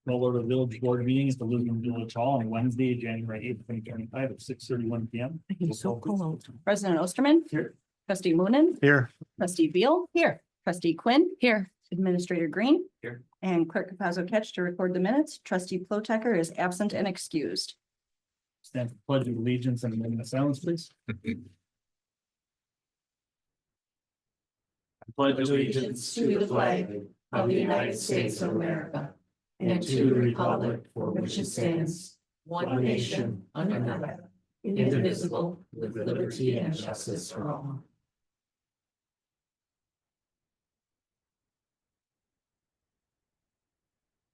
Call order the village board meeting at the Lisbon Village Hall on Wednesday, January 8th, 2025 at 6:31 PM. President Osterman. Here. Trustee Moonen. Here. Trustee Beal. Here. Trustee Quinn. Here. Administrator Green. Here. And Clerk Capazzo Catch to record the minutes. Trustee Plotecker is absent and excused. Stand for pledge of allegiance and a moment of silence, please. I pledge Allegiance to the flag of the United States of America and to the republic for which it stands, one nation, under God, indivisible, with liberty and justice for all.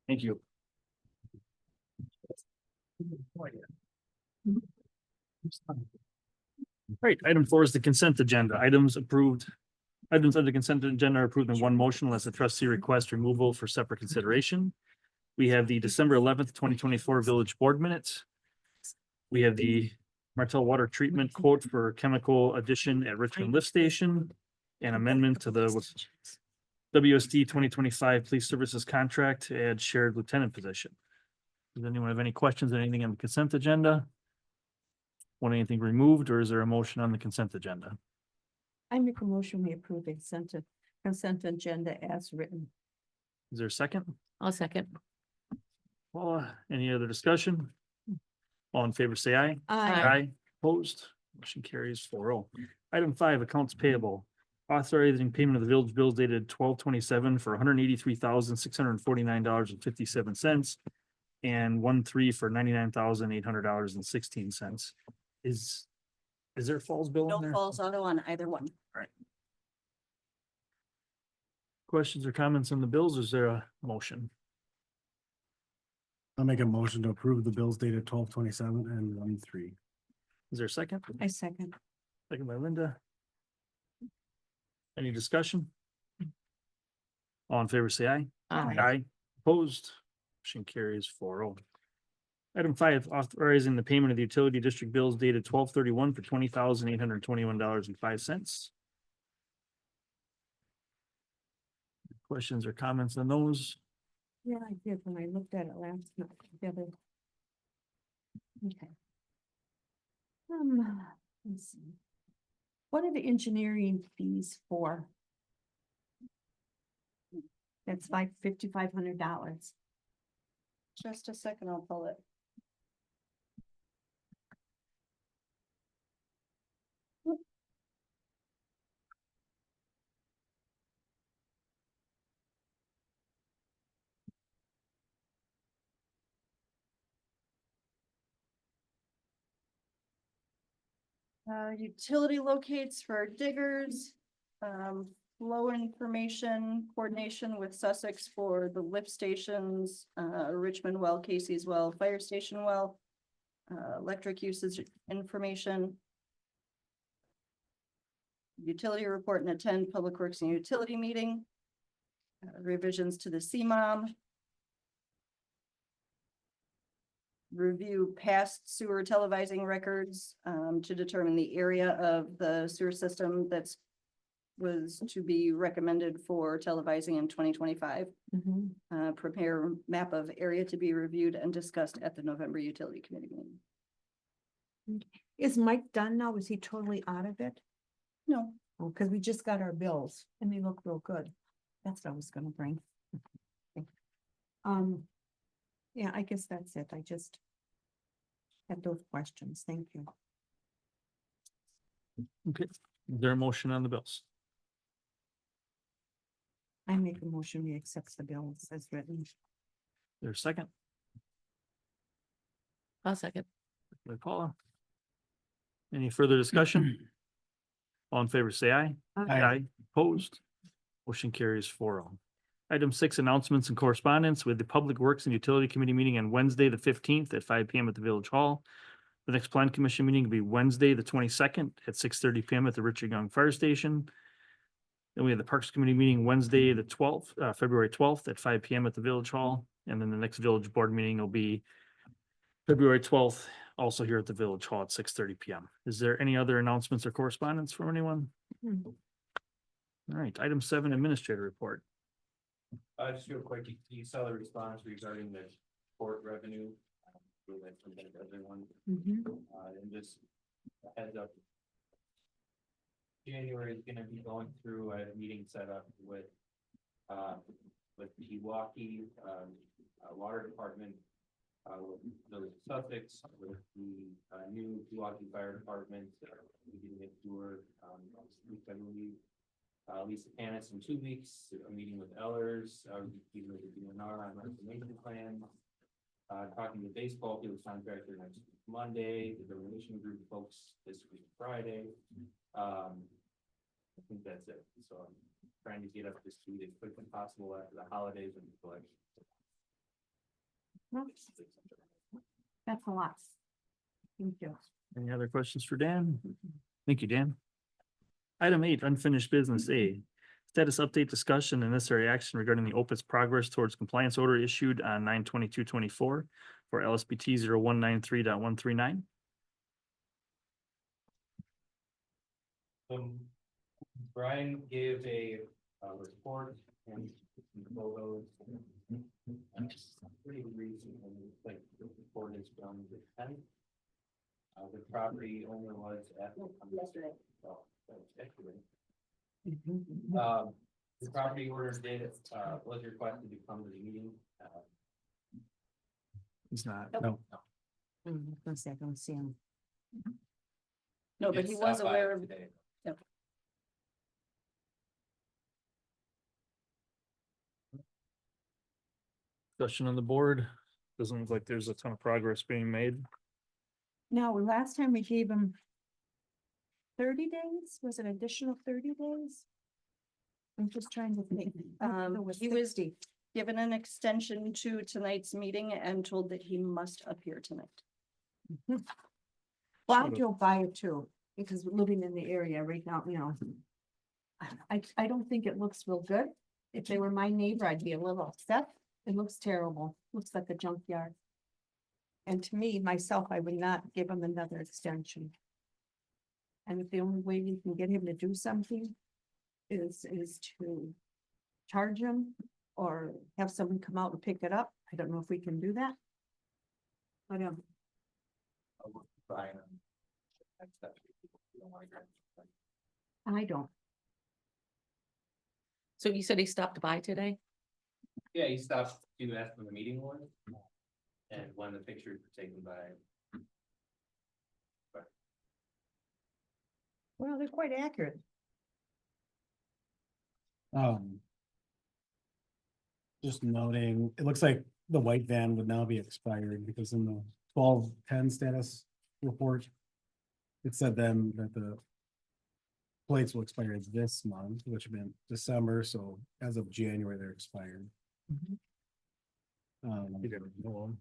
Thank you. Great. Item 4 is the consent agenda. Items approved. Items on the consent agenda are approved in one motion unless the trustee requests removal for separate consideration. We have the December 11th, 2024 village board minutes. We have the Martell water treatment quote for chemical addition at Richmond Lift Station. And amendment to the WSD 2025 Police Services Contract to add shared lieutenant position. Does anyone have any questions, on anything on the consent agenda? Want anything removed, or is there a motion on the consent agenda? I make a motion, we approve the consent agenda as written. Is there a second? I'll second. Paula, any other discussion? All in favor, say aye. Aye. Opposed, motion carries 4-0. Item 5, accounts payable. Authorizing payment of the village bills dated 12/27 for $183,649.57 and 1/3 for $99,800.16. Is there a falls bill in No there? falls auto on either one. Questions or comments on the bills? Is there a motion? I'll make a motion to approve the bills dated 12/27 and 1/3. Is there a second? I second. Second by Linda. Any discussion? All in favor, say aye. Aye. Opposed, motion carries 4-0. Item 5, authorizing the payment of the utility district bills dated 12/31 for $20,821.05. Questions or comments on those? Yeah, I did when I looked at it last night together. Okay. Let's see. What are the engineering fees for? That's like $5,500. Just a second, I'll pull it. Utility locates for diggers, flow information, coordination with Sussex for the lift stations, Richmond well, Casey's well, fire station well, electric usage information, utility report and attend public works and utility meeting, revisions to the CMOM, review past sewer televising records to determine the area of the sewer system that's was to be recommended for televising in 2025. Prepare map of area to be reviewed and discussed at the November utility committee meeting. Is Mike done now? Is he totally out of it? No, Oh, because we just got our bills and they look real good. That's what I was gonna bring. Yeah, I guess that's it. I just had those questions. Thank you. Okay, is there a motion on the bills? I make a motion, we accept the bills as written. Is there a second? I'll second. By Paula. Any further discussion? All in favor, say aye. Aye. Opposed, motion carries 4-0. Item 6, announcements and correspondence with the Public Works and Utility Committee meeting on Wednesday, the 15th at 5 PM at the Village Hall. The next Plan Commission meeting will be Wednesday, the 22nd at 6:30 PM at the Richard Young Fire Station. Then we have the Parks Committee meeting Wednesday, the 12th, February 12th at 5 PM at the Village Hall. And then the next Village Board meeting will be February 12th, also here at the Village Hall at 6:30 PM. Is there any other announcements or correspondence from anyone? Hmm. All right, item 7, administrator report. Just real quick, you saw the response regarding the court revenue. Really like to thank everyone, and just a heads up. January is gonna be going through a meeting set up with Pewaukee, Water Department, with the Sussex, with the, new Pewaukee Fire Department, we getting a tour, next week, I believe. Lisa Canis in 2 weeks, a meeting with Ellers, meeting with the DNR on reclamation plan. Talking to baseball field contractor next Monday, the donation group folks this week, Friday. I think that's it, so I'm trying to get up to speed as quick as possible after the holidays and the collection. That's a lot. Thank you. Any other questions for Dan? Thank you, Dan. Item 8, unfinished business A. Status update discussion and necessary action regarding the OPIS progress towards compliance order issued on 9/22/24 for LSBT 0193.139. Brian gave a report and some photos. Pretty recent, and it's like the report is from the 10th. The property owner was at. Yesterday. Oh, that was yesterday. The property owner was requested to come to the meeting. It's not. No, One second, let's see him. No, but did he was stop by aware of, today. Discussion on the board. Doesn't look like there's a ton of progress being made. No, last time we gave him 30 days, was it additional 30 days? I'm just trying to think. It he was 60. given an extension to tonight's meeting and told that he must appear tonight. Well, I Sort of. drove by it too, because we're living in the area right now, you know. I don't think it looks real good. If they were my neighbor, I'd be a little upset. It looks terrible. Looks like a junkyard. And to me, myself, I would not give him another extension. And if the only way you can get him to do something is to charge him or have someone come out and pick it up. I don't know if we can do that. But, I'll work with Brian on next steps. If you don't wanna grab it. I don't. So you said he stopped by today? Yeah, he stopped to ask when the meeting was. And when the pictures were taken by. Well, they're quite accurate. Just noting, it looks like the white van would now be expired because in the 12/10 status report. It said then that the plates will expire this month, which meant December, so as of January, they're expired. You gotta know 'em.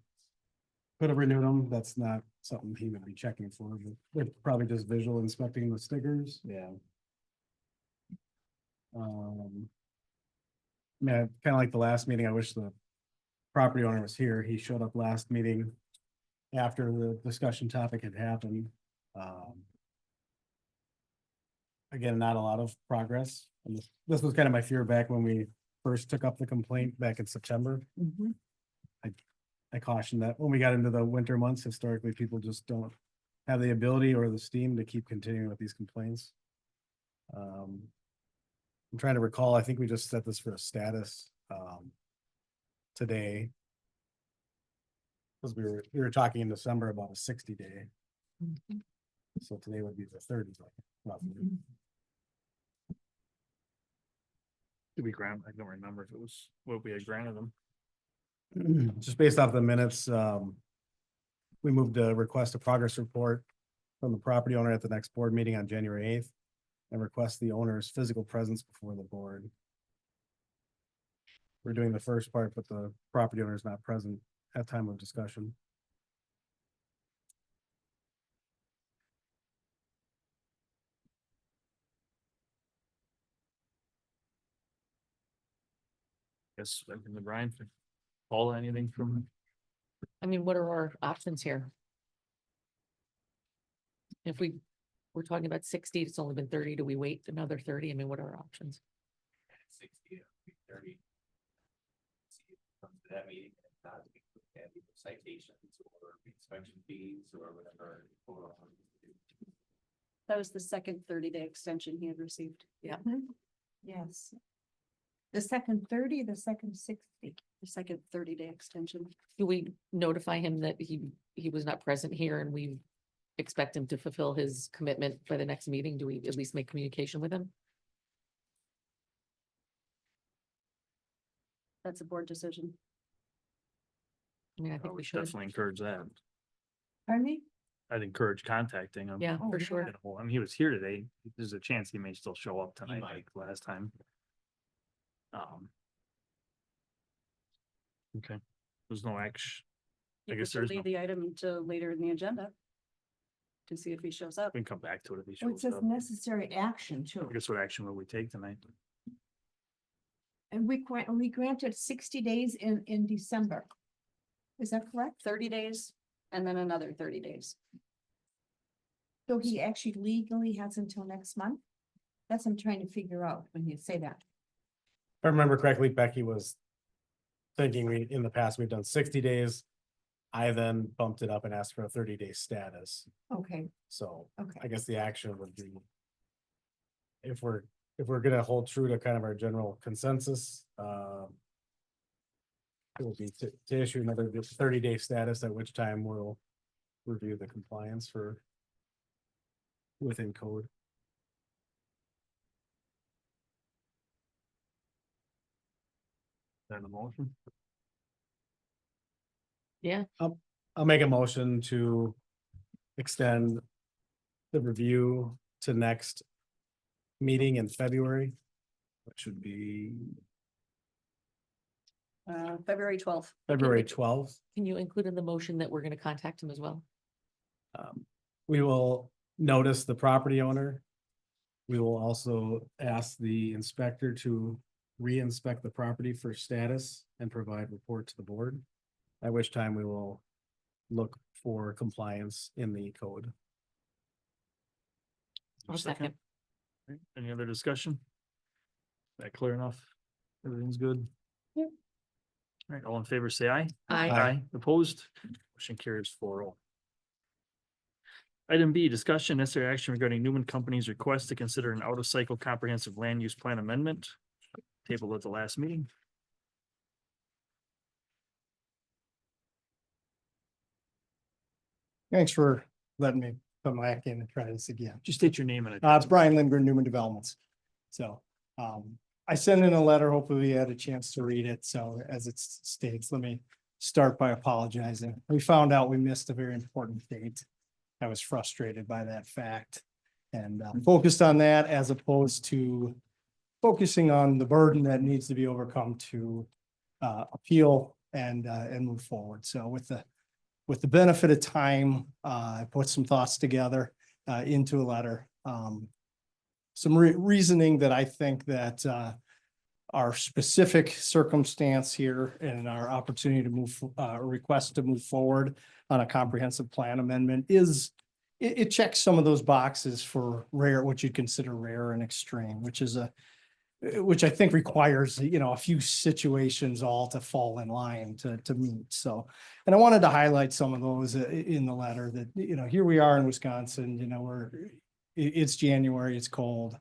Could have renewed them, that's not something he would be checking for, but they're probably just visual inspecting the stickers. Yeah. Yeah, kind of like the last meeting, I wish the property owner was here, he showed up last meeting. After the discussion topic had happened. Again, not a lot of progress, and this was kind of my fear back when we first took up the complaint back in September. I cautioned that when we got into the winter months, historically, people just don't have the ability or the steam to keep continuing with these complaints. I'm trying to recall, I think we just set this for a status, today. Cause we were talking in December about a 60-day, so today would be the 30. roughly. Did we grant? I don't remember if it was what we had granted them. Just based off the minutes, we moved to request a progress report from the property owner at the next board meeting on January 8th and request the owner's physical presence before the board. We're doing the first part, but the property owner is not present at time of discussion. Guess, I can the Brian, Paula, anything from? I mean, what are our options here? If we're talking about 60, it's only been 30, do we wait another 30? I mean, what are our options? 60, 30. that meeting, and citations or inspection fees or whatever. That was the second 30-day extension he had received. Yes. The second 30, the second 60. The second 30-day extension. Do we notify him that he was not present here and we expect him to fulfill his commitment by the next meeting? Do we at least make communication with him? That's a board decision. I mean, I I think we would should. definitely encourage that. Pardon me? I'd encourage contacting him. Yeah, Oh, for yeah. sure. You know, I mean, he was here today. There's a chance he may still show up tonight might. like last time. Okay, there's no action. I You guess could there's delete the item to later in the agenda to see if he shows up. We can come back to it if he Well, it shows says up. necessary action too. I guess what action will we take tonight? And we granted 60 days in December. Is that correct? 30 days and then another 30 days. So he actually legally has until next month? That's what I'm trying to figure out when you say that. If I remember correctly, Becky was thinking in the past, we've done 60 days. I then bumped it up and asked for a 30-day status. Okay, So I okay. guess the action would be if we're gonna hold true to kind of our general consensus, it will be to issue another 30-day status, at which time we'll review the compliance for within code. That a motion? Yeah, I'll make a motion to extend the review to next meeting in February, which would be February 12th. February 12th. can you include in the motion that we're gonna contact him as well? We will notice the property owner. We will also ask the inspector to re-inspect the property for status and provide report to the board. At which time we will look for compliance in the code. I'll second. Okay, any other discussion? That clear enough? Everything's good? Yep. All right, all in favor, say aye. Aye. Opposed? Motion carries 4-0. Item B, discussion necessary action regarding Newman Company's request to consider an out-of-cycle comprehensive land use plan amendment. Tabled at the last meeting. Thanks for letting me come back in and try this again. Just state your name and. It's Brian Lindgren, Newman Developments. So, I sent in a letter, hopefully you had a chance to read it. So as it states, let me start by apologizing. We found out we missed a very important date. I was frustrated by that fact and focused on that as opposed to focusing on the burden that needs to be overcome to appeal and move forward. So with the benefit of time, I put some thoughts together into a letter. Some reasoning that I think that our specific circumstance here and our opportunity to move, request to move forward on a comprehensive plan amendment is, it checks some of those boxes for rare, what you'd consider rare and extreme, which I think requires, a few situations all to fall in line to meet. So, and I wanted to highlight some of those in the letter that, here we are in Wisconsin, it's January, it's cold.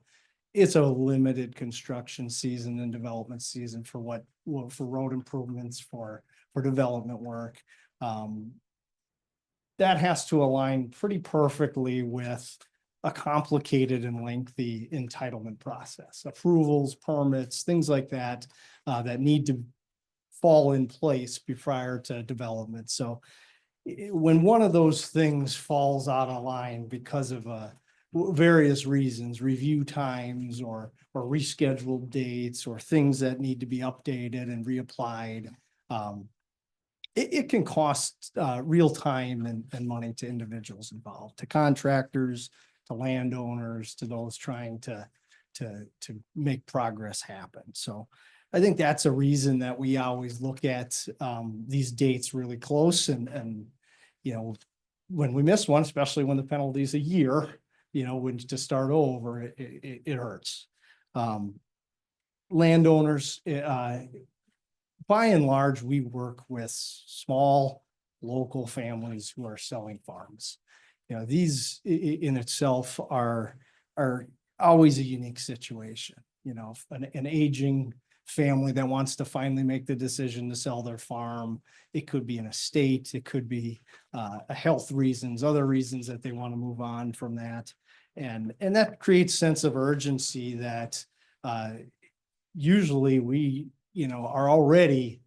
It's a limited construction season and development season for for road improvements, for development work. That has to align pretty perfectly with a complicated and lengthy entitlement process, approvals, permits, things like that, that need to fall in place prior to development. So when one of those things falls out of line because of various reasons, review times or rescheduled dates or things that need to be updated and reapplied, it can cost real time and money to individuals involved, to contractors, to landowners, to those trying to make progress happen. So I think that's a reason that we always look at these dates really close and when we miss one, especially when the penalty is a year, when to start over, it hurts. Landowners, by and large, we work with small local families who are selling farms. You know, these in itself are always a unique situation. You know, an aging family that wants to finally make the decision to sell their farm. It could be an estate, it could be a health reasons, other reasons that they want to move on from that. And that creates sense of urgency that usually we, you know, are already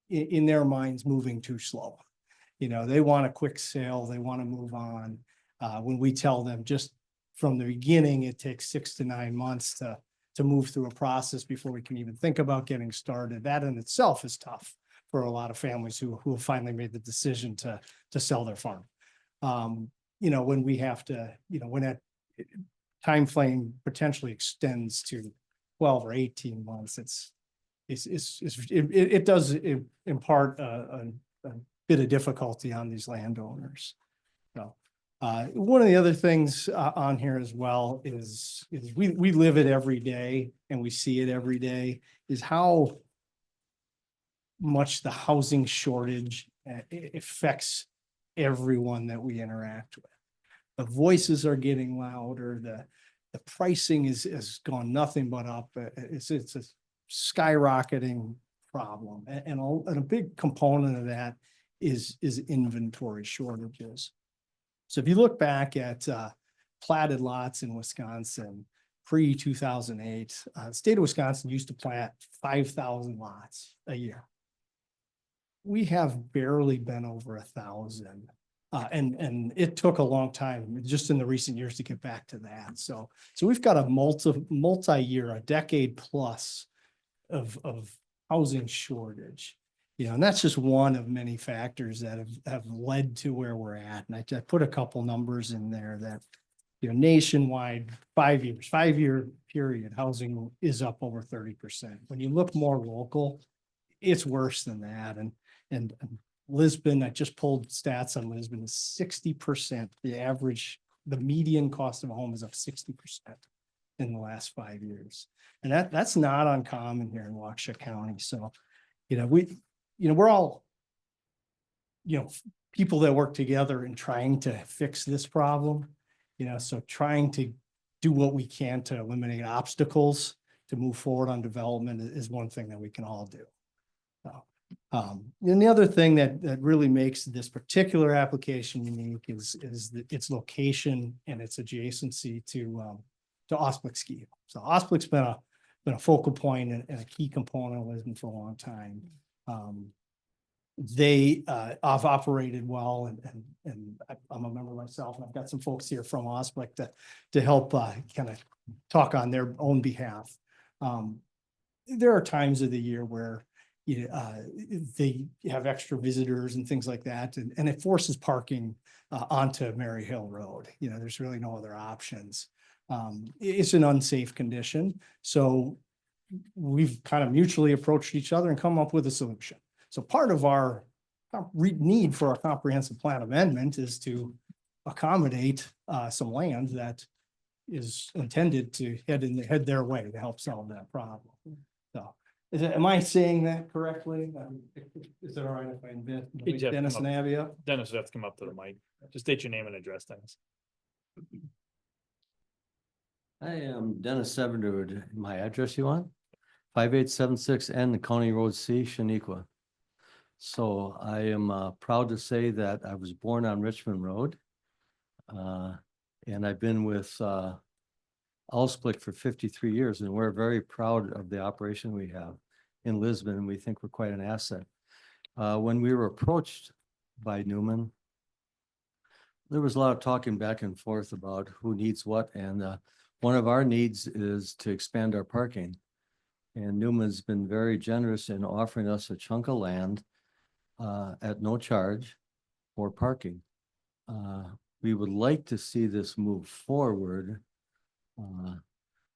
in their minds moving too slow. You know, they want a quick sale, they want to move on. When we tell them just from the beginning, it takes 6 to 9 months to move through a process before we can even think about getting started. That in itself is tough for a lot of families who have finally made the decision to sell their farm. You know, when we have to, you know, when that time frame potentially extends to 12 or 18 months, it does impart a bit of difficulty on these landowners. So, one of the other things on here as well is we live it every day and we see it every day, is how much the housing shortage affects everyone that we interact with. The voices are getting louder, the pricing has gone nothing but up. It's a skyrocketing problem. And a big component of that is inventory shortages. So if you look back at platted lots in Wisconsin, pre-2008, the state of Wisconsin used to plat 5,000 lots a year. We have barely been over 1,000. And it took a long time, just in the recent years, to get back to that. So we've got a multi-year, a decade plus of housing shortage. You know, and that's just one of many factors that have led to where we're at. And I put a couple numbers in there that, you know, nationwide, 5-year period, housing is up over 30%. When you look more local, it's worse than that. And Lisbon, I just pulled stats on Lisbon, is 60%. The median cost of a home is up 60% in the last 5 years. And that's not uncommon here in Waukesha County. So, you know, we're all, you know, people that work together in trying to fix this problem, you know, so trying to do what we can to eliminate obstacles to move forward on development is one thing that we can all do. So, and the other thing that really makes this particular application unique is its location and its adjacency to Osplick Ski. So Osplick's been a focal point and a key component of Lisbon for a long time. They have operated well, and I'm a member myself, and I've got some folks here from Osplick to help kind of talk on their own behalf. There are times of the year where they have extra visitors and things like that, and it forces parking onto Mary Hill Road. You know, there's really no other options. It's an unsafe condition, so we've kind of mutually approached each other and come up with a solution. So part of our need for a comprehensive plan amendment is to accommodate some land that is intended to head their way to help solve that problem. So, am I saying that correctly? Is it all right if I invite Jeff, Dennis come and up. Abby up? Dennis, you have to come up to the mic. Just state your name and address, Dennis. I am Dennis Severwood. My address you want? 5876 N, the County Road C, Shaniqua. So I am proud to say that I was born on Richmond Road. And I've been with Osplick for 53 years, and we're very proud of the operation we have in Lisbon, and we think we're quite an asset. When we were approached by Newman, there was a lot of talking back and forth about who needs what, and one of our needs is to expand our parking. And Newman's been very generous in offering us a chunk of land at no charge for parking. We would like to see this move forward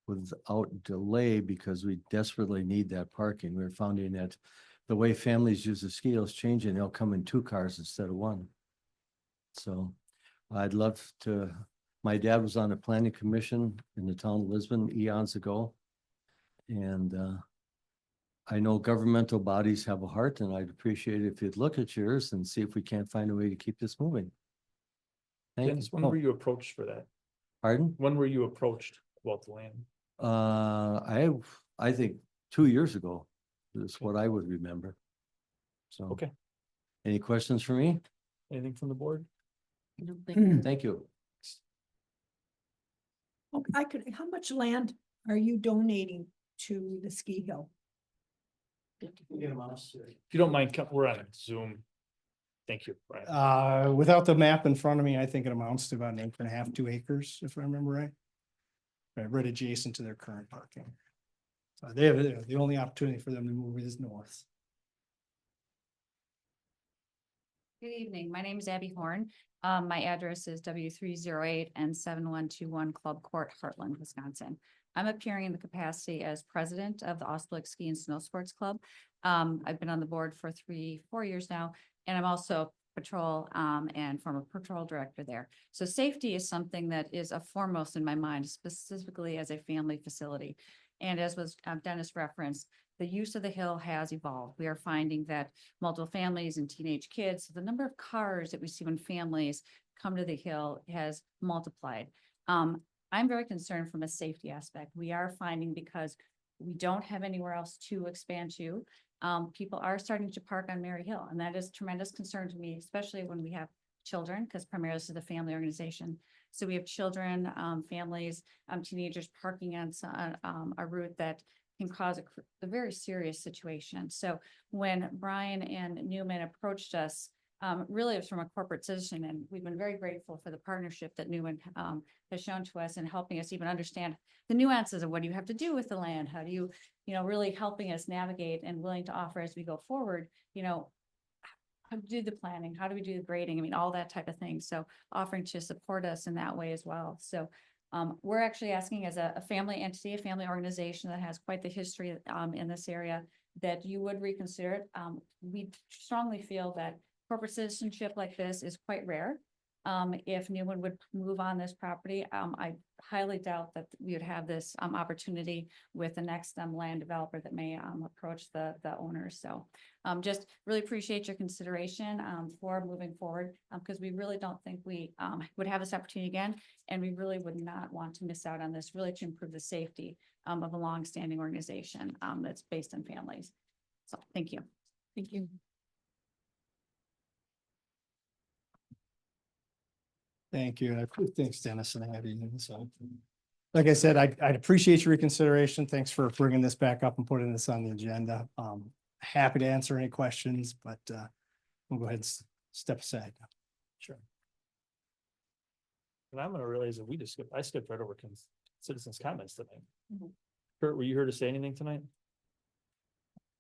without delay, because we desperately need that parking. We're finding that the way families use the ski is changing. They'll come in 2 cars instead of 1. So I'd love to, my dad was on the planning commission in the town of Lisbon eons ago. And I know governmental bodies have a heart, and I'd appreciate it if you'd look at yours and see if we can't find a way to keep this moving. Thank you. Dennis, when Oh, were you approached for that? pardon? When were you approached about the land? I think 2 years ago is what I would remember. So. Okay. Any questions for me? Anything from the board? I don't think, Thank you. Oh, how much land are you donating to the ski hill? If you don't mind, we're on Zoom. Thank you, Brian. Without the map in front of me, I think it amounts to about 1.5, 2 acres, if I remember right. Right adjacent to their current parking. So they have, the only opportunity for them to move is north. Good evening. My name is Abby Horn. My address is W308 and 7121 Club Court, Heartland, Wisconsin. I'm appearing in the capacity as president of the Osceola Ski and Snow Sports Club. I've been on the board for 4 years now, and I'm also patrol and former patrol director there. So safety is something that is a foremost in my mind, specifically as a family facility. And as was Dennis referenced, the use of the hill has evolved. We are finding that multiple families and teenage kids, the number of cars that we see when families come to the hill has multiplied. I'm very concerned from a safety aspect. We are finding, because we don't have anywhere else to expand to, people are starting to park on Mary Hill, and that is tremendous concern to me, especially when we have children, because primarily this is a family organization. So we have children, families, teenagers parking on a route that can cause a very serious situation. So when Brian and Newman approached us, really it was from a corporate citizen, and we've been very grateful for the partnership that Newman has shown to us in helping us even understand the nuances of what do you have to do with the land? How do you, really helping us navigate and willing to offer as we go forward, how to do the planning, how do we do the grading? I mean, all that type of thing. So offering to support us in that way as well. So we're actually asking, as a family entity, a family organization that has quite the history in this area, that you would reconsider it. We strongly feel that corporate citizenship like this is quite rare. If Newman would move on this property, I highly doubt that we would have this opportunity with the next land developer that may approach the owners. So just really appreciate your consideration for moving forward, because we really don't think we would have this opportunity again, and we really would not want to miss out on this, really to improve the safety of a longstanding organization that's based on families. So thank you. thank you. Thank you. Thanks, Dennis and Abby. And so, like I said, I'd appreciate your reconsideration. Thanks for bringing this back up and putting this on the agenda. Happy to answer any questions, but we'll go ahead and step aside. Sure. And I'm gonna realize that I skipped right over citizens' comments tonight. Mhm. Kurt, were you here to say anything tonight?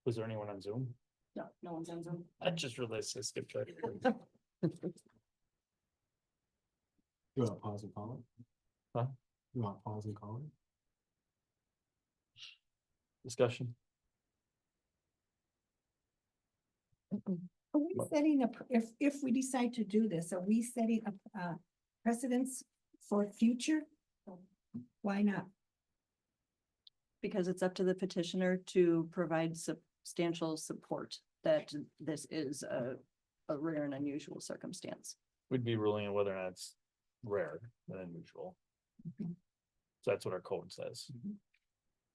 Was there anyone on Zoom? No, no one's on Zoom. I just realized I skipped right over. You want to pause and call it? Huh? You want to pause and call it? Discussion. Are we setting up, if we decide to do this, are we setting up precedents for future? Why not? Because it's up to the petitioner to provide substantial support that this is a rare and unusual circumstance. We'd be ruling on whether or not it's rare than unusual. So that's what our code says.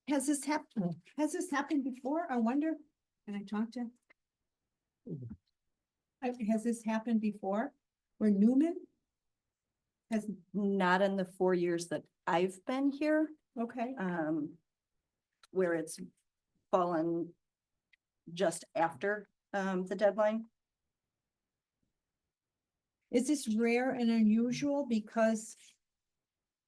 Has this happened before? I wonder, can I talk to? Has this happened before? Where Newman? Has, Not in the 4 years that I've been here, okay, where it's fallen just after the deadline. is this rare and unusual because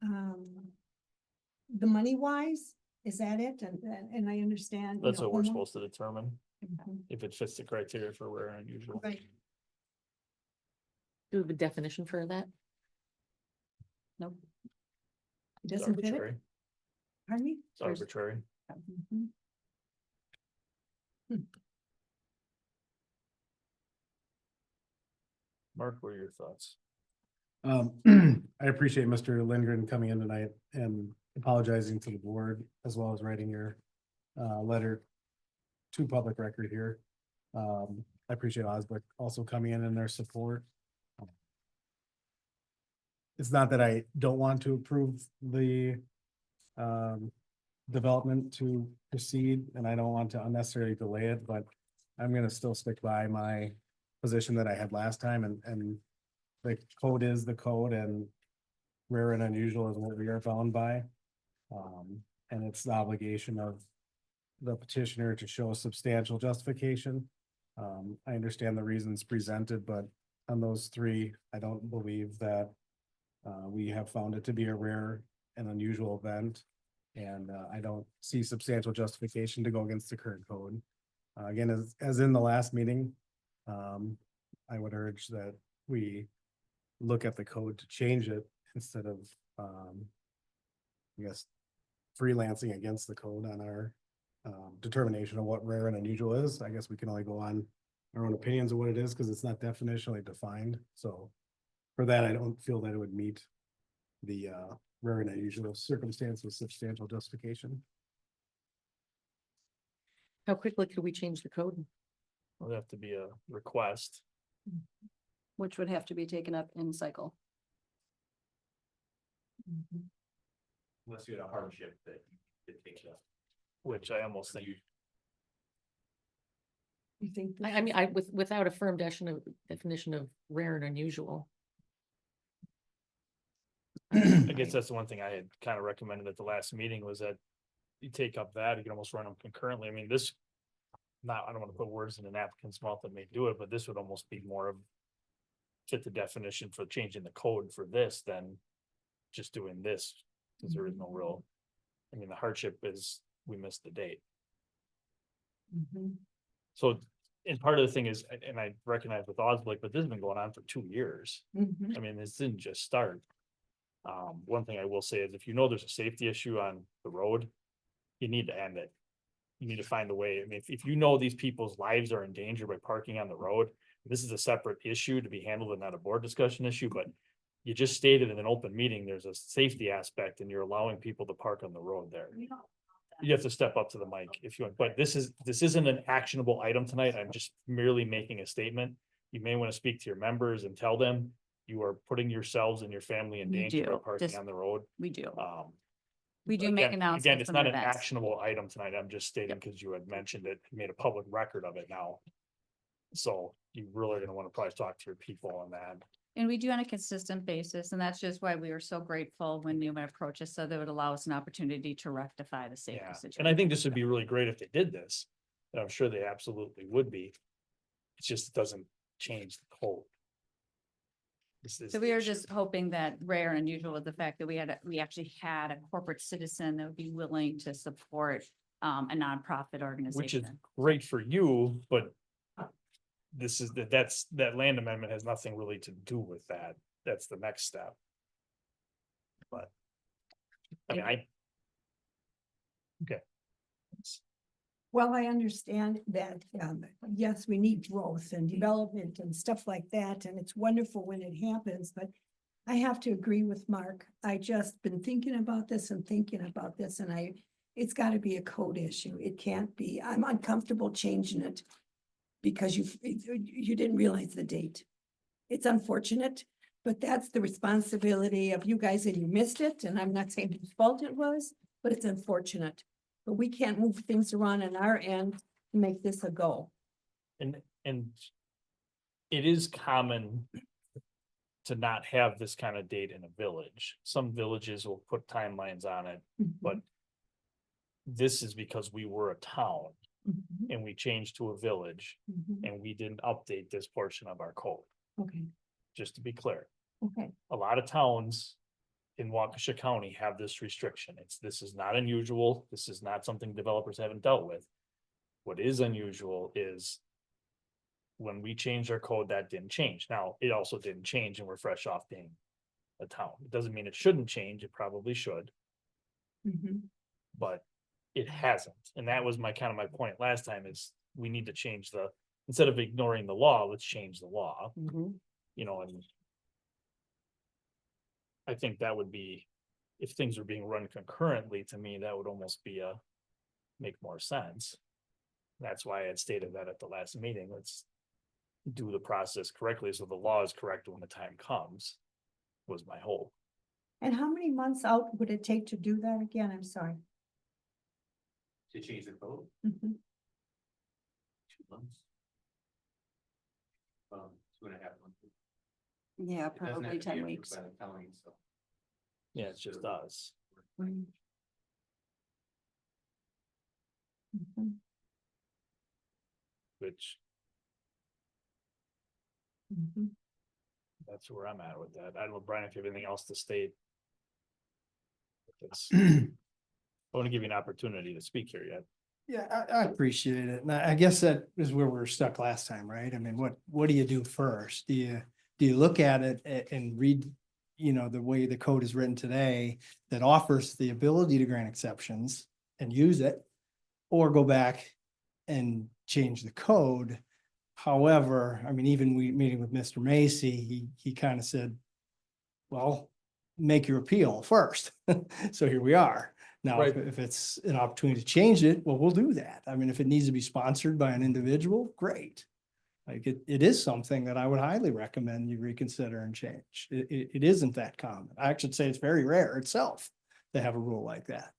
the money wise, is that it? And I understand. That's what we're supposed to determine, Mhm. if it fits the criteria for rare and unusual. Right. Do we have a definition for that? Nope. It's Doesn't fit it? arbitrary. Pardon me? It's arbitrary. Mhm. Mark, what are your thoughts? I appreciate Mr. Lindgren coming in tonight and apologizing to the board, as well as writing your letter to public record here. I appreciate Osborne also coming in and their support. It's not that I don't want to approve the development to proceed, and I don't want to unnecessarily delay it, but I'm gonna still stick by my position that I had last time, and the code is the code, and rare and unusual is what we are bound by. And it's the obligation of the petitioner to show substantial justification. I understand the reasons presented, but on those three, I don't believe that we have found it to be a rare and unusual event. And I don't see substantial justification to go against the current code. Again, as in the last meeting, I would urge that we look at the code to change it instead of, I guess, freelancing against the code on our determination of what rare and unusual is. I guess we can only go on our own opinions of what it is because it's not definitionally defined. So for that, I don't feel that it would meet the rare and unusual circumstance with substantial justification. How quickly could we change the code? It'll have to be a request. Which would have to be taken up in cycle. Unless you had a hardship that it takes up. Which I almost think. You think? I mean, without a firm definition of rare and unusual. I guess that's the one thing I had kind of recommended at the last meeting was that you take up that, you can almost run them concurrently. I mean, this. I don't want to put words in an applicant's mouth that may do it, but this would almost be more of. Fit the definition for changing the code for this than just doing this, because there is no real. I mean, the hardship is we missed the date. So, and part of the thing is, and I recognize with Osblick, but this has been going on for 2 years. I mean, this didn't just start. One thing I will say is if you know there's a safety issue on the road, you need to end it. You need to find a way. I mean, if you know these people's lives are in danger by parking on the road, this is a separate issue to be handled and not a board discussion issue, but you just stated in an open meeting, there's a safety aspect and you're allowing people to park on the road there. You have to step up to the mic if you want, but this isn't an actionable item tonight. I'm just merely making a statement. You may want to speak to your members and tell them you are putting yourselves and your family in We danger by do. parking This- on the road. We do. We do make Again, announcements it's when not they're an events. actionable item tonight. I'm just stating because you had mentioned it, made a public record of it now. So you really are gonna want to probably talk to your people on that. And we do on a consistent basis, and that's just why we were so grateful when Newman approached us, so that would allow us an opportunity to rectify the safety Yeah, situation. and I think this would be really great if they did this, and I'm sure they absolutely would be. It just doesn't change the code. This is So the we are issue. just hoping that rare and unusual was the fact that we actually had a corporate citizen that would be willing to support a nonprofit Which is organization. great for you, but. That land amendment has nothing really to do with that. That's the next step. But. I mean, Okay. Well, I understand that, yes, we need growth and development and stuff like that, and it's wonderful when it happens, but I have to agree with Mark. I just been thinking about this and thinking about this, and it's gotta be a code issue. It can't be, I'm uncomfortable changing it because you didn't realize the date. It's unfortunate, but that's the responsibility of you guys and you missed it, and I'm not saying whose fault it was, but it's unfortunate. But we can't move things around on our end to make this a go. And it is common to not have this kind of date in a village. Some villages will put timelines on it, but this is because we were a town Mhm, and we changed to a village mhm. and we didn't update this portion of our code, Okay, just to be clear. okay. A lot of towns in Waukesha County have this restriction. This is not unusual. This is not something developers haven't dealt with. What is unusual is when we changed our code, that didn't change. Now, it also didn't change and we're fresh off being a town. It doesn't mean it shouldn't change. It probably should, Mhm. but it hasn't. And that was my point last time is we need to change instead of ignoring the law, let's change the law, Mhm. and I think that would be, if things are being run concurrently, to me, that would almost be make more sense. That's why I had stated that at the last meeting, let's do the process correctly, so the law is correct when the time comes, was my hope. And how many months out would it take to do that again? I'm sorry. To change the code, Mhm. 2 months. 2.5 months. Yeah, It doesn't have probably to be 10 approved weeks. by the county, so. Yeah, it's just us. Mhm. Mhm. Which, Mhm. that's where I'm at with that. I don't know, Brian, if you have anything else to state. It's- I want to give you an opportunity to speak here yet. Yeah, I appreciate it. And I guess that is where we were stuck last time, right? I mean, what do you do first? Do you look at it and read, the way the code is written today that offers the ability to grant exceptions and use it? Or go back and change the code? However, I mean, even meeting with Mr. Macy, he kind of said, well, make your appeal first. So here we are. Now, if it's an opportunity to change it, well, we'll do that. I mean, if it needs to be sponsored by an individual, great. Like it is something that I would highly recommend you reconsider and change. It isn't that common. I should say it's very rare itself to have a rule like that.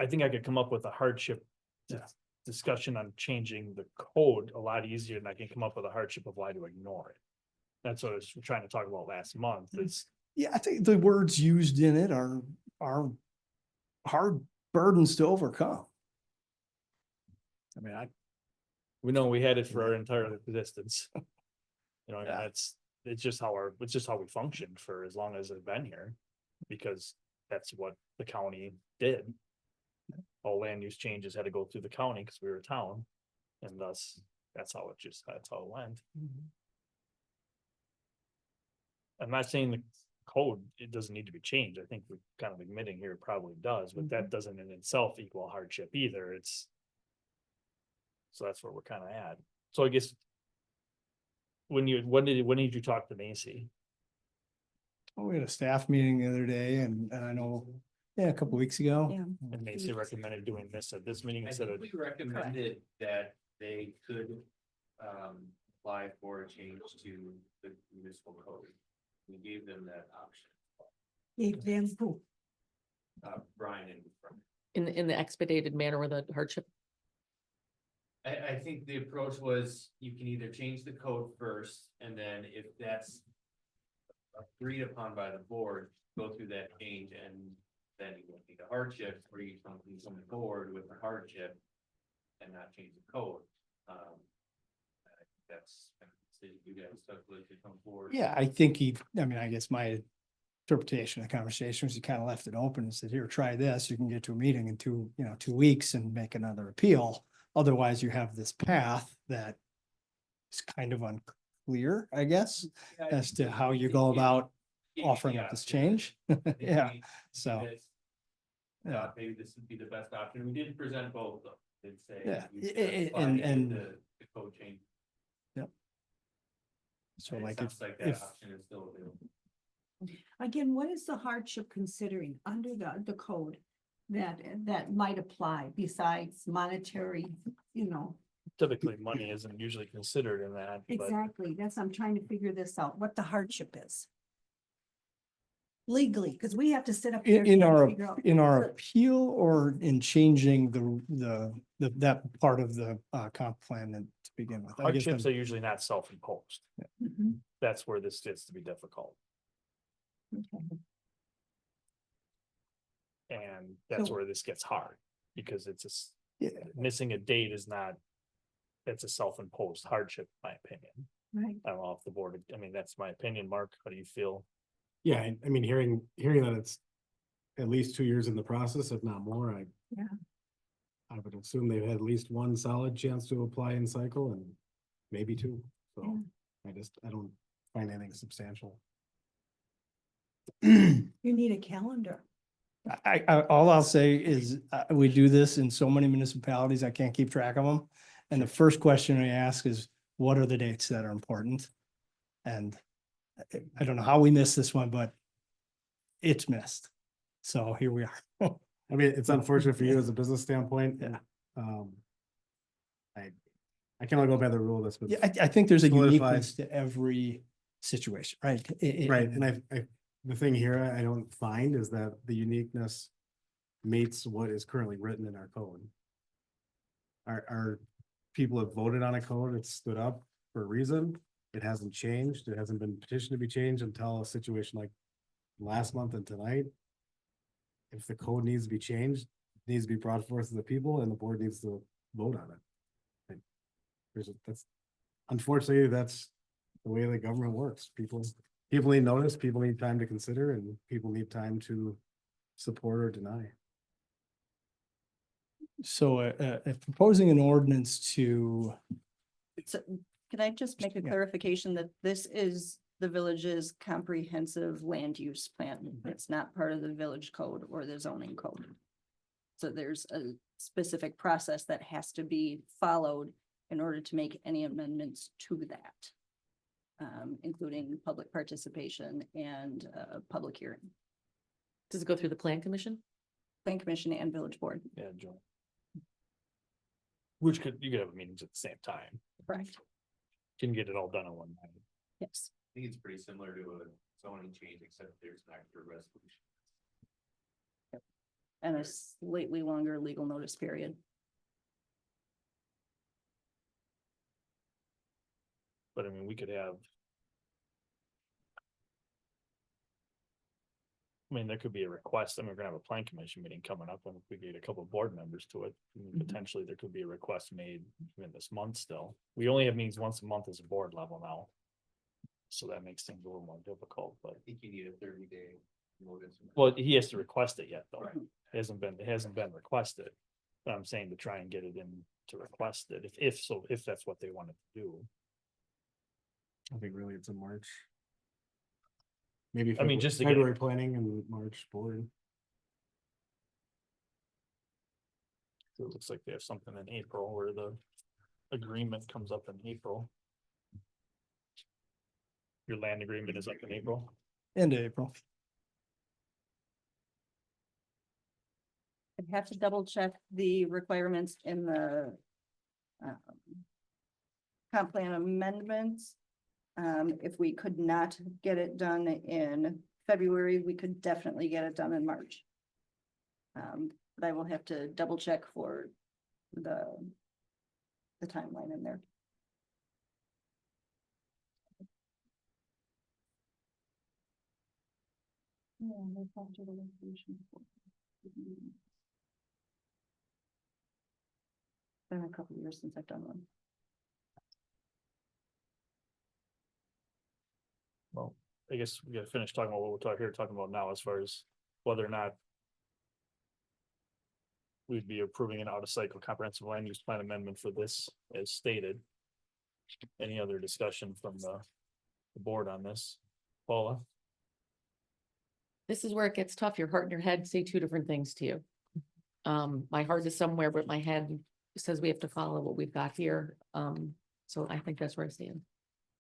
I think I could come up with a hardship. Yeah. Discussion on changing the code a lot easier than I can come up with a hardship of why to ignore it. That's what I was trying to talk about last month. It's, Yeah, I think the words used in it are hard burdens to overcome. I mean, we know we had it for our entire existence. You know, Yeah. it's just how we functioned for as long as I've been here. Because that's what the county did. All land use changes had to go through the county because we were a town. And thus, that's how it went. I'm not saying the code, it doesn't need to be changed. I think we're kind of admitting here it probably does, but that doesn't in itself equal hardship either. So that's where we're kind of at. So I guess. When did you talk to Macy? Oh, we had a staff meeting the other day and I know, a couple weeks ago. Yeah. And Macy recommended doing this at this meeting I instead think of, we recommended that they could apply for a change to the municipal code. We gave them that option, Gave them who? Brian and. In the expedited manner with a hardship. I think the approach was you can either change the code first, and then if that's agreed upon by the board, go through that change, and then you won't need a hardship, where you come forward with a hardship and not change the code. I think that's kind of the decision you guys took, was to come forward. Yeah, I think I guess my interpretation of the conversation was he kind of left it open and said, here, try this. You can get to a meeting in 2 weeks and make another appeal. Otherwise, you have this path that is kind of unclear, I guess, as to how you go about offering up this change. Yeah, so. Yeah. Maybe this would be the best option. We did present both of them. Did say. Yeah, we specified and- The code change. So And it like sounds like that if, option is still available. Again, what is the hardship considering under the code that might apply besides monetary, typically money isn't usually considered in that, but Exactly, I'm trying to figure this out, what the hardship is. Legally, because we have to sit up. here in and our, figure out- in our appeal or in changing that part of the comp plan to begin with? I guess hardships I'm- are usually not self-imposed. Mhm, That's where this gets to be difficult. okay. And that's So- where this gets hard, because Yeah. missing a date is not. It's a self-imposed hardship, in my opinion. Right, I don't know if the board, I mean, that's my opinion. Mark, how do you feel? Yeah, I mean, hearing that it's at least 2 years in the process, if not more, Yeah. I would assume they've had at least one solid chance to apply and cycle and maybe 2. So I don't find anything substantial. you need a calendar. All I'll say is, we do this in so many municipalities, I can't keep track of them. And the first question I ask is, what are the dates that are important? And I don't know how we missed this one, but it's missed. So here we are. I mean, it's unfortunate for you as a business standpoint. Yeah. I can only go by the rule that's been. Yeah, I think there's a Solidified. uniqueness to every situation, right? Right, and the thing here I don't find is that the uniqueness meets what is currently written in our code. Our people have voted on a code, it's stood up for a reason, it hasn't changed, it hasn't been petitioned to be changed until a situation like last month and tonight. If the code needs to be changed, it needs to be brought forth to the people and the board needs to vote on it. That's, unfortunately, that's the way the government works. People need notice, people need time to consider, and people need time to support or deny. So, proposing an ordinance to, So can I just make a Yeah. clarification that this is the village's comprehensive land use plan? It's not part of the village code or the zoning code. So there's a specific process that has to be followed in order to make any amendments to that. Including public participation and public hearing, Does it go through the plan commission? plan commission and village board. Yeah, Joe. Which you could have meetings at the same time. Correct. Can get it all done in one night. Yes. I think it's pretty similar to a zoning change, except there's an actual resolution. And a slightly longer legal notice period. But I mean, we could have. I mean, there could be a request, and we're gonna have a plan commission meeting coming up, and if we get a couple of board members to it, I mean, Mhm. potentially there could be a request made in this month still. We only have meetings once a month as a board level now. So that makes things a little more difficult, but, I think you need a 30-day notice. well, he has to request it yet, though. Right. It hasn't been requested. But I'm saying to try and get it in to request it, if that's what they wanted to do. I think really it's in March. Maybe. I mean, just to get it- February planning and March board. So it looks like they have something in April where the agreement comes up in April. Your land agreement is up in April. end of April. I'd have to double check the requirements in the comp plan amendments. If we could not get it done in February, we could definitely get it done in March. But I will have to double check for the timeline in there. Yeah, they talked to the resolution before. Been a couple of years since I've done one. Well, I guess we gotta finish talking about what we're talking about now as far as whether or not. We'd be approving an out of cycle comprehensive land use plan amendment for this as stated. Any other discussion from the board on this? Paula? This is where it gets tough. Your heart and your head say two different things to you. My heart is somewhere, but my head says we have to follow what we've got here. So I think that's where I stand.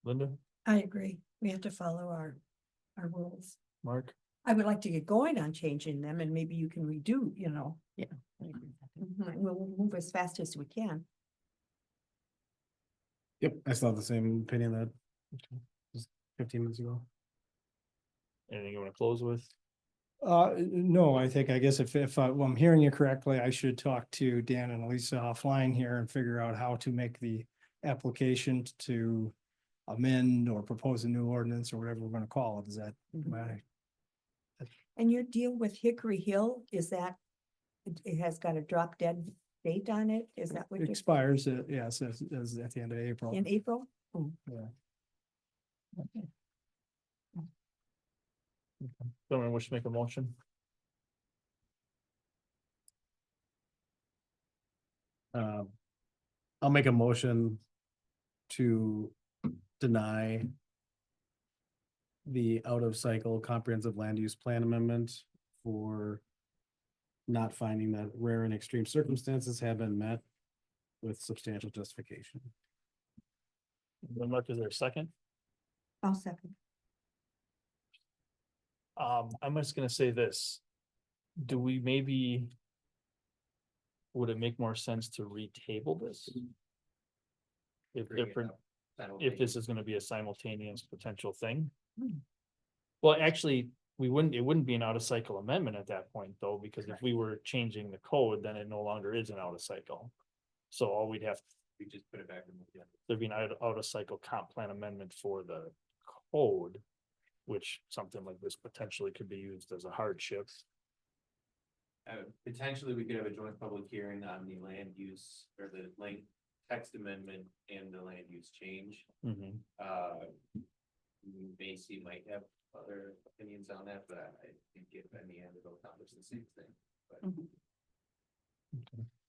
Linda? I agree. We have to follow our rules. Mark? I would like to get going on changing them and maybe you can redo, I agree with that too. we'll move as fast as we can. Yep, I still have the same opinion that just 15 minutes ago. Anything you wanna close with? No, I guess if I'm hearing you correctly, I should talk to Dan and Lisa offline here and figure out how to make the application to amend or propose a new ordinance or whatever we're gonna call it. Is that, Mhm. And your deal with Hickory Hill, is that, it has got a drop dead date on it? Is that what it you're expires, yes, as at the end of April. in April? Someone wish to make a motion? I'll make a motion to deny the out of cycle comprehensive land use plan amendment for not finding that rare and extreme circumstances have been met with substantial justification. Mark, is there a second? I'll second. I'm just gonna say this. Do we maybe? Would it make more sense to retable this? if bring they're, it up if this simultaneously. is gonna be a simultaneous potential thing. Hmm. Well, actually, it wouldn't be an out of cycle amendment at that point though, because if we were changing the code, then it no longer is an out of cycle. So all we'd have, We just put it back in the agenda. there'd be an out of cycle comp plan amendment for the code. Which something like this potentially could be used as a hardship. Potentially, we could have a joint public hearing on the land use or the link text amendment and the land use change. Macy might have other opinions on that, but I think if in the end it'll accomplish the same thing. But Mhm.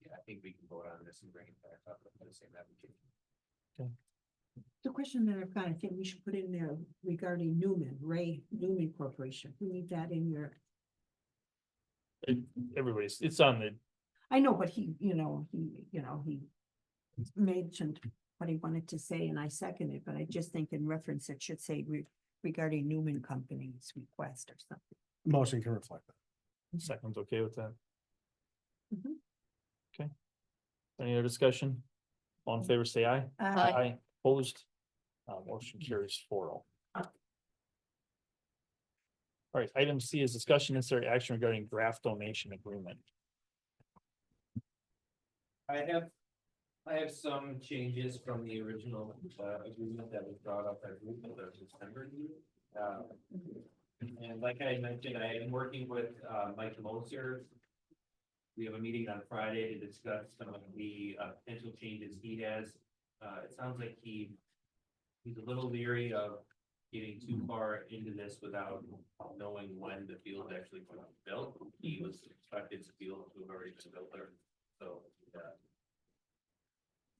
yeah, I think we can vote on this and bring it back up for the same application. The question that I've got, I think we should put in there regarding Ray Newman Corporation. We need that in your, It's on the, I know, but he mentioned what he wanted to say and I seconded, but I just think in reference, it should say regarding Newman Company's request or something. Motion can reflect that. second's okay with that. Mhm. Okay. Any other discussion? All in favor, say aye. Aye. Opposed? Motion carries 4-0. All right, item C is discussion necessary action regarding draft donation agreement. I have some changes from the original agreement that was brought up at the December meeting. And like I mentioned, I am working with Mike Moser. We have a meeting on Friday to discuss some of the potential changes he has. It sounds like he's a little leery of getting too far into this without knowing when the field is actually going to be built. He was expected the field to have already been built there, so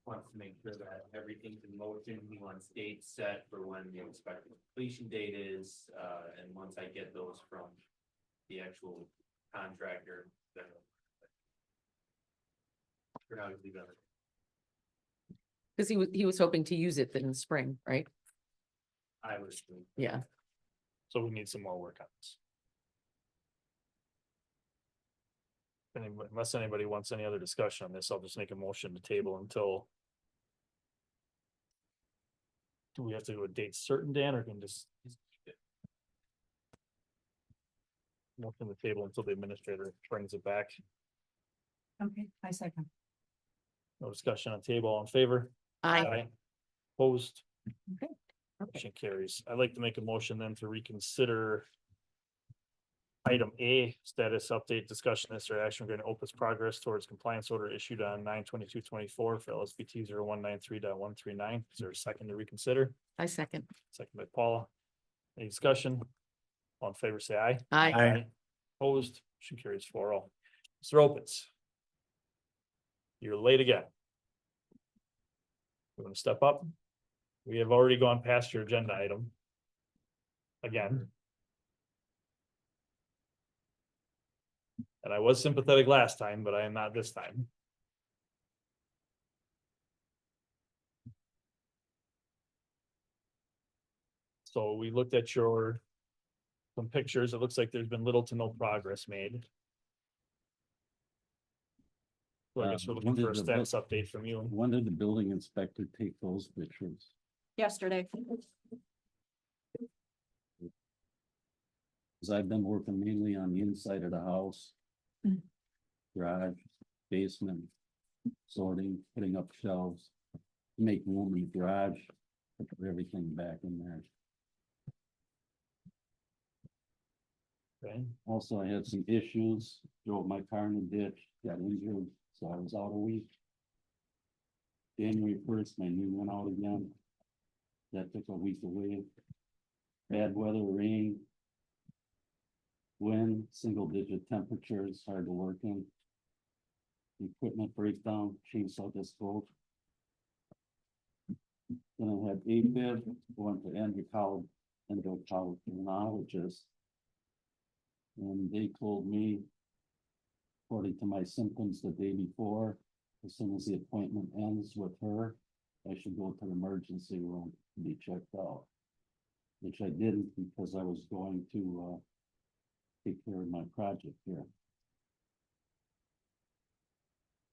wants to make sure that everything's in motion. He wants dates set for when the expected completion date is, and once I get those from the actual contractor, then we're not gonna leave it. Cause he was hoping to use it in the spring, right? I was. Yeah. So we need some more work on this. Unless anybody wants any other discussion on this, I'll just make a motion to table until. Do we have to do a date certain, Dan, or can just? Motion to table until the administrator brings it back. Okay, I second. No discussion on table, all in favor? Aye. Opposed? Okay. Motion carries. I'd like to make a motion then to reconsider. Item A, status update discussion necessary action regarding Opus progress towards compliance order issued on 9/22/24 for LSBT 0193.139. Is there a second to reconsider? I second. Second by Paula. Any discussion? All in favor, say aye. Aye. Opposed, motion carries 4-0. Mr. Opitz. You're late again. You want to step up? We have already gone past your agenda item. Again. And I was sympathetic last time, but I am not this time. So we looked at some pictures. It looks like there's been little to no progress made. So I guess we're looking When did for a the status update from you. When did the building inspector take those pictures? Yesterday. Cause I've been working mainly on the inside of the house. Mm. Garage, basement, sorting, putting up shelves, make room in the garage, put everything back in there. Okay, Also, I had some issues, drove my car in the ditch, got injured, so I was out a week. January 1st, my knee went out again. That took a week away. Bad weather, rain. Wind, single digit temperatures, hard to work in. Equipment breakdown, chainsaw just broke. Then I had AFib, went to endocrinologist. And they told me, according to my symptoms the day before, as soon as the appointment ends with her, I should go to the emergency room to be checked out. Which I didn't because I was going to take care of my project here.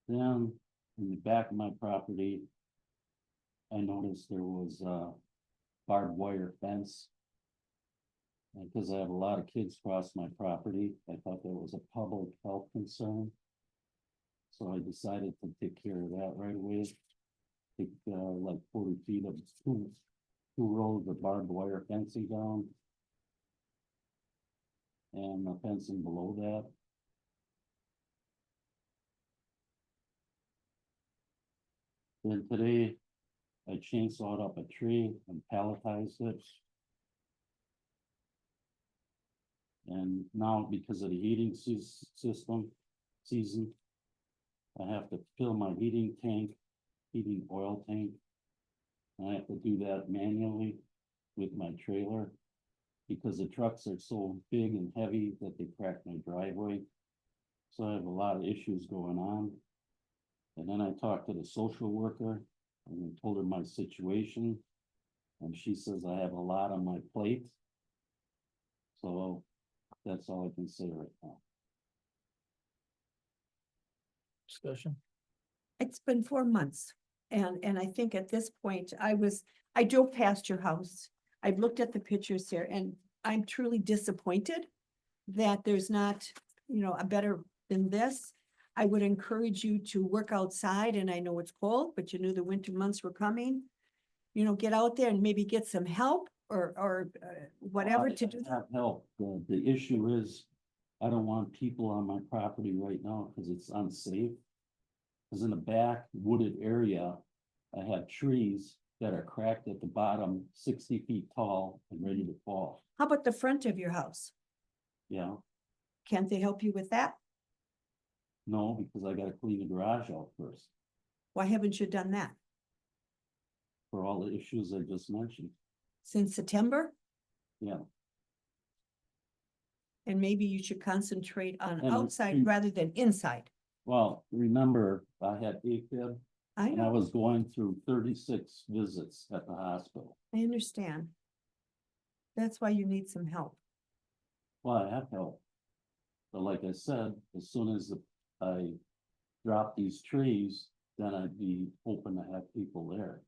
Then, in the back of my property, I noticed there was a barbed wire fence. And because I have a lot of kids cross my property, I thought that was a public health concern. So I decided to take care of that right away. Take like 40 feet of two rows of barbed wire fencing down. And the fencing below that. Then today, I chainsawed up a tree and palletized it. And now because of the heating season, I have to fill my heating oil tank. And I have to do that manually with my trailer. Because the trucks are so big and heavy that they crack my driveway. So I have a lot of issues going on. And then I talked to the social worker and I told her my situation. And she says I have a lot on my plate. So that's all I can say right now. Discussion? It's been 4 months. And I think at this point, I drove past your house. I've looked at the pictures here and I'm truly disappointed that there's not, a better than this. I would encourage you to work outside, and I know it's cold, but you knew the winter months were coming. Get out there and maybe get some help or whatever to do. Have help. The issue is, I don't want people on my property right now because it's unsafe. Because in the back wooded area, I have trees that are cracked at the bottom, 60 feet tall and ready to fall. How about the front of your house? Yeah, Can't they help you with that? no, because I gotta clean the garage out first Why haven't you done that? for all the issues I just mentioned. Since September? Yeah, And maybe you should concentrate on And- outside rather than inside. well, remember, I had AFib I and I know, was going through 36 visits at the hospital. I understand. That's why you need some help. Well, I have help. But like I said, as soon as I drop these trees, then I'd be hoping to have people there.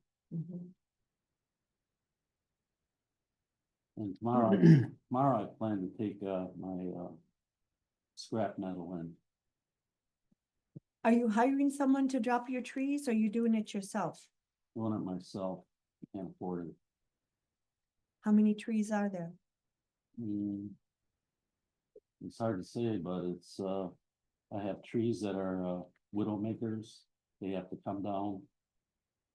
And tomorrow I plan to take my scrap metal in. Are you hiring someone to drop your trees or are you doing it yourself? Doing it myself. I can't afford it. How many trees are there? It's hard to say, but it's I have trees that are widow makers. They have to come down.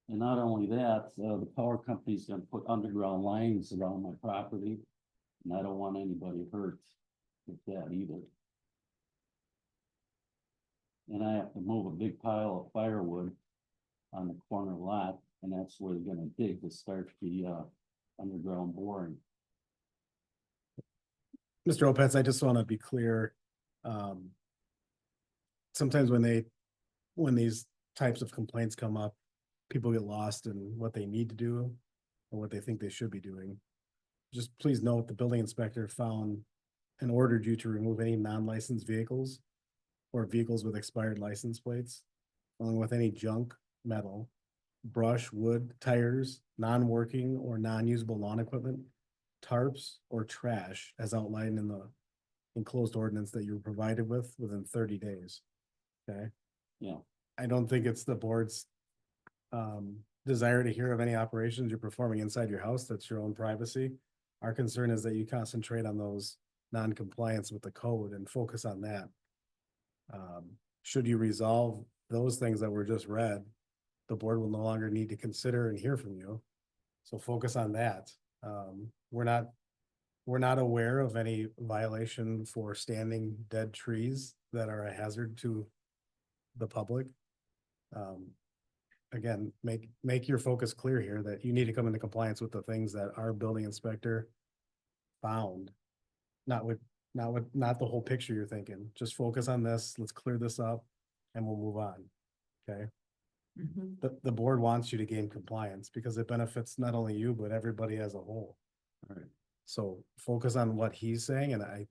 And not only that, the power company's gonna put underground lines around my property. And I don't want anybody hurt with that either. And I have to move a big pile of firewood on the corner lot, and that's where they're gonna dig to start the underground boring. Mr. Opez, I just want to be clear. Sometimes when these types of complaints come up, people get lost in what they need to do or what they think they should be doing. Just please note, the building inspector found and ordered you to remove any non-licensed vehicles or vehicles with expired license plates, along with any junk, metal, brush, wood, tires, non-working or non-usable lawn equipment, tarps, or trash as outlined in the enclosed ordinance that you were provided with within 30 days. Okay? Yeah. I don't think it's the board's desire to hear of any operations you're performing inside your house. That's your own privacy. Our concern is that you concentrate on those non-compliance with the code and focus on that. Should you resolve those things that were just read, the board will no longer need to consider and hear from you. So focus on that. We're not aware of any violation for standing dead trees that are a hazard to the public. Again, make your focus clear here that you need to come into compliance with the things that our building inspector found. Not the whole picture you're thinking. Just focus on this. Let's clear this up and we'll move on. Okay? The board wants you to gain compliance because it benefits not only you, but everybody as a whole. All right. So focus on what he's saying, and I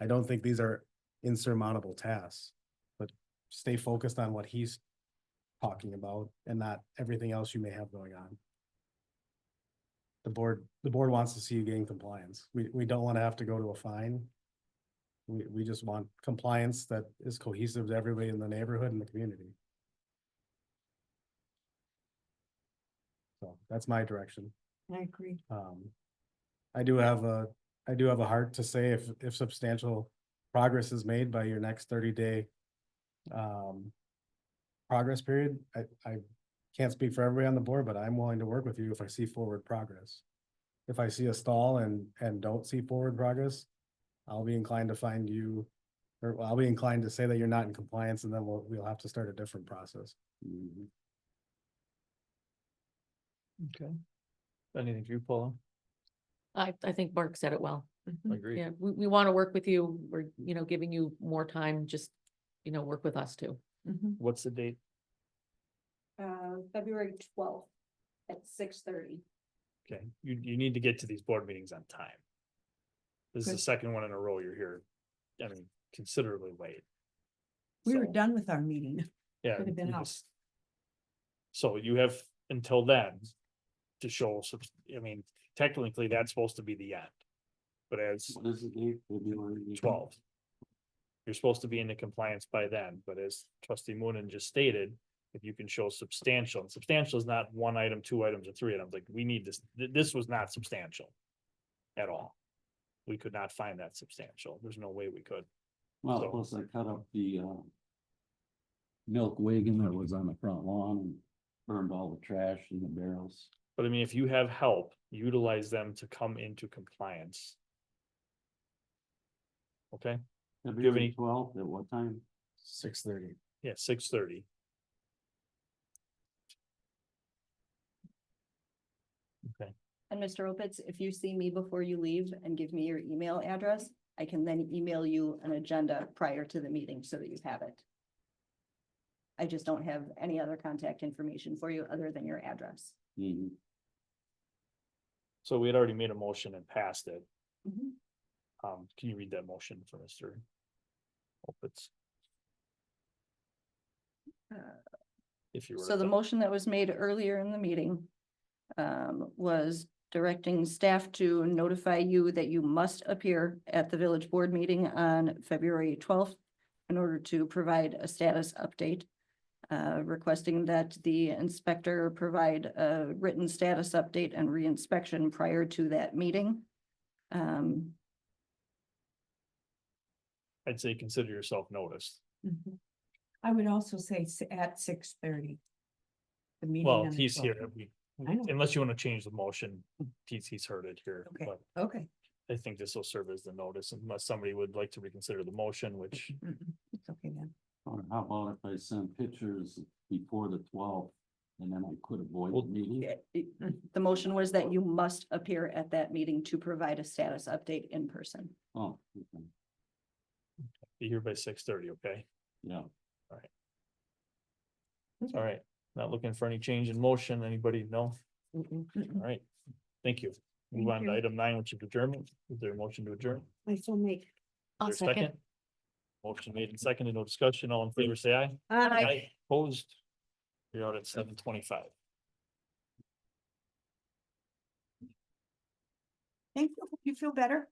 don't think these are insurmountable tasks, but stay focused on what he's talking about and not everything else you may have going on. The board wants to see you gain compliance. We don't want to have to go to a fine. We just want compliance that is cohesive to everybody in the neighborhood and the community. So that's my direction. I agree. I do have a heart to say if substantial progress is made by your next 30-day progress period, I can't speak for everybody on the board, but I'm willing to work with you if I see forward progress. If I see a stall and don't see forward progress, I'll be inclined to find you, or I'll be inclined to say that you're not in compliance, and then we'll have to start a different process. Mhm. Okay. Anything for you, Paula? I think Mark said it well. I agree. Yeah, we want to work with you. We're, giving you more time, just, work with us too. What's the date? February 12th at 6:30. Okay, you need to get to these board meetings on time. This is the Good. second one in a row you're here. I mean, considerably late. We were So, done with our meeting. Yeah. could have been we out. just- So you have until then to show, I mean, technically that's supposed to be the end. But as What is the date? February 12. You're supposed to be into compliance by then, but as trustee Moonen just stated, if you can show substantial, and substantial is not one item, two items, or three items, like we need this, this was not substantial. At all. We could not find that substantial. There's no way we could. Well, So- plus I cut up the milk wagon that was on the front lawn and burned all the trash in the barrels. But I mean, if you have help, utilize them to come into compliance. Okay, February any- 12th, at what time? 6:30. yeah, 6:30. Okay, And Mr. Opitz, if you see me before you leave and give me your email address, I can then email you an agenda prior to the meeting so that you have it. I just don't have any other contact information for you other than your address. Mhm. so we had already made a motion and passed it. Mhm. Can you read that motion for Mr. Opitz? If you were. So the motion that was made earlier in the meeting was directing staff to notify you that you must appear at the village board meeting on February 12th in order to provide a status update. Requesting that the inspector provide a written status update and reinspection prior to that meeting. I'd say consider yourself noticed. I would also say at 6:30. The meeting. Well, on the he's 12th. here. I know. Unless you want to change the motion, he's heard it here, Okay. but Okay. I think this will serve as the notice unless somebody would like to reconsider the motion, which It's okay then. Or how about if I send pictures before the 12th and then I could avoid Well, the meeting? The motion was that you must appear at that meeting to provide a status update in person. Oh, okay. be here by 6:30, okay? Yeah. All right, not looking for any change in motion. Anybody? No? Mm-mm. All right, thank you. Move Thank on to you. item 9, which is adjournment. Is there a motion to adjourn? I still make. I'll Is there a second. Motion made and seconded, no discussion, all in favor, say aye. Opposed? You're out at 7:25. Thank you. Hope you feel better.